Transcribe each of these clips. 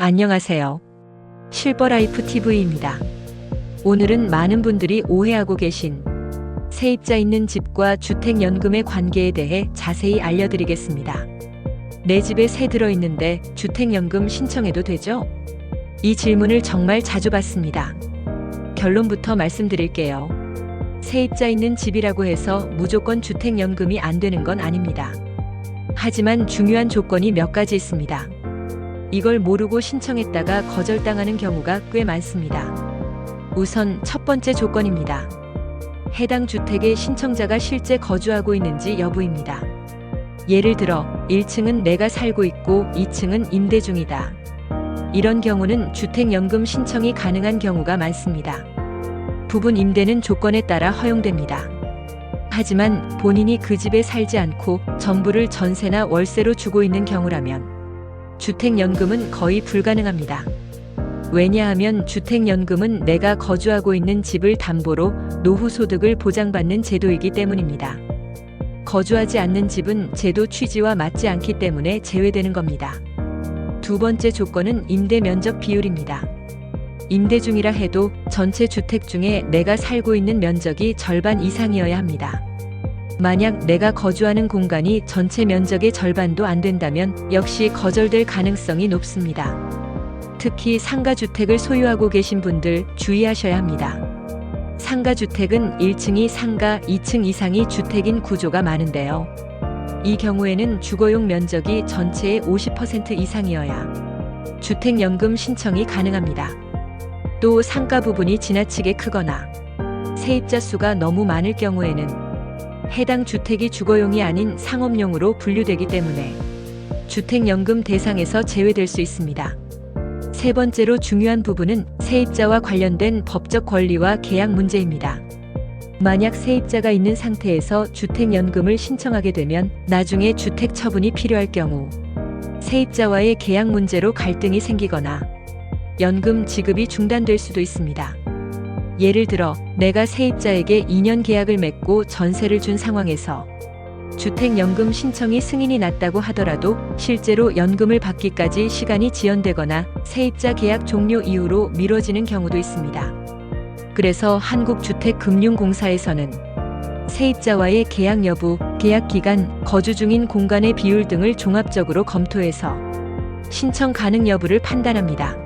안녕하세요. 실버라이프 TV입니다. 오늘은 많은 분들이 오해하고 계신 세입자 있는 집과 주택연금의 관계에 대해 자세히 알려드리겠습니다. 내 집에 새 들어있는데 주택연금 신청해도 되죠? 이 질문을 정말 자주 받습니다. 결론부터 말씀드릴게요. 세입자 있는 집이라고 해서 무조건 주택연금이 안 되는 건 아닙니다. 하지만 중요한 조건이 몇 가지 있습니다. 이걸 모르고 신청했다가 거절당하는 경우가 꽤 많습니다. 우선 첫 번째 조건입니다. 해당 주택의 신청자가 실제 거주하고 있는지 여부입니다. 예를 들어 1층은 내가 살고 있고 2층은 임대 중이다. 이런 경우는 주택연금 신청이 가능한 경우가 많습니다. 부분 임대는 조건에 따라 허용됩니다. 하지만 본인이 그 집에 살지 않고 전부를 전세나 월세로 주고 있는 경우라면 주택연금은 거의 불가능합니다. 왜냐하면 주택연금은 내가 거주하고 있는 집을 담보로 노후소득을 보장받는 제도이기 때문입니다. 거주하지 않는 집은 제도 취지와 맞지 않기 때문에 제외되는 겁니다. 두 번째 조건은 임대 면적 비율입니다. 임대 중이라 해도 전체 주택 중에 내가 살고 있는 면적이 절반 이상이어야 합니다. 만약 내가 거주하는 공간이 전체 면적의 절반도 안 된다면 역시 거절될 가능성이 높습니다. 특히 상가주택을 소유하고 계신 분들 주의하셔야 합니다. 상가주택은 1층이 상가, 2층 이상이 주택인 구조가 많은데요. 이 경우에는 주거용 면적이 전체의 50% 이상이어야 주택연금 신청이 가능합니다. 또 상가 부분이 지나치게 크거나 세입자 수가 너무 많을 경우에는 해당 주택이 주거용이 아닌 상업용으로 분류되기 때문에 주택연금 대상에서 제외될 수 있습니다. 세 번째로 중요한 부분은 세입자와 관련된 법적 권리와 계약 문제입니다. 만약 세입자가 있는 상태에서 주택연금을 신청하게 되면 나중에 주택 처분이 필요할 경우 세입자와의 계약 문제로 갈등이 생기거나 연금 지급이 중단될 수도 있습니다. 예를 들어 내가 세입자에게 2년 계약을 맺고 전세를 준 상황에서 주택연금 신청이 승인이 났다고 하더라도 실제로 연금을 받기까지 시간이 지연되거나 세입자 계약 종료 이후로 미뤄지는 경우도 있습니다. 그래서 한국주택금융공사에서는 세입자와의 계약 여부, 계약 기간, 거주 중인 공간의 비율 등을 종합적으로 검토해서 신청 가능 여부를 판단합니다.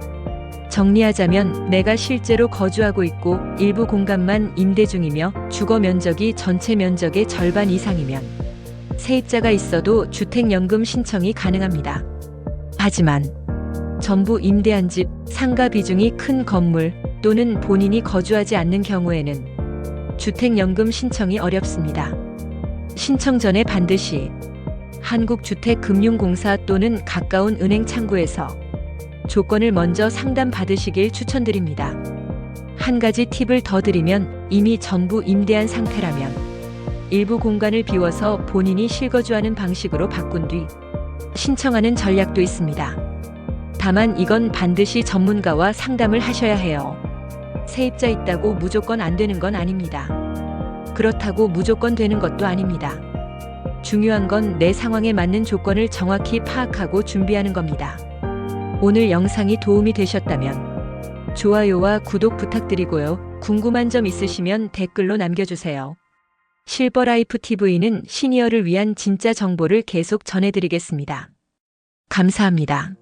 정리하자면 내가 실제로 거주하고 있고 일부 공간만 임대 중이며 주거 면적이 전체 면적의 절반 이상이면 세입자가 있어도 주택연금 신청이 가능합니다. 하지만 전부 임대한 집, 상가 비중이 큰 건물 또는 본인이 거주하지 않는 경우에는 주택연금 신청이 어렵습니다. 신청 전에 반드시 한국주택금융공사 또는 가까운 은행 창구에서 조건을 먼저 상담받으시길 추천드립니다. 한 가지 팁을 더 드리면 이미 전부 임대한 상태라면 일부 공간을 비워서 본인이 실거주하는 방식으로 바꾼 뒤 신청하는 전략도 있습니다. 다만 이건 반드시 전문가와 상담을 하셔야 해요. 세입자 있다고 무조건 안 되는 건 아닙니다. 그렇다고 무조건 되는 것도 아닙니다. 중요한 건 내 상황에 맞는 조건을 정확히 파악하고 준비하는 겁니다. 오늘 영상이 도움이 되셨다면 좋아요와 구독 부탁드리고요. 궁금한 점 있으시면 댓글로 남겨주세요. 실버라이프 TV는 시니어를 위한 진짜 정보를 계속 전해드리겠습니다. 감사합니다.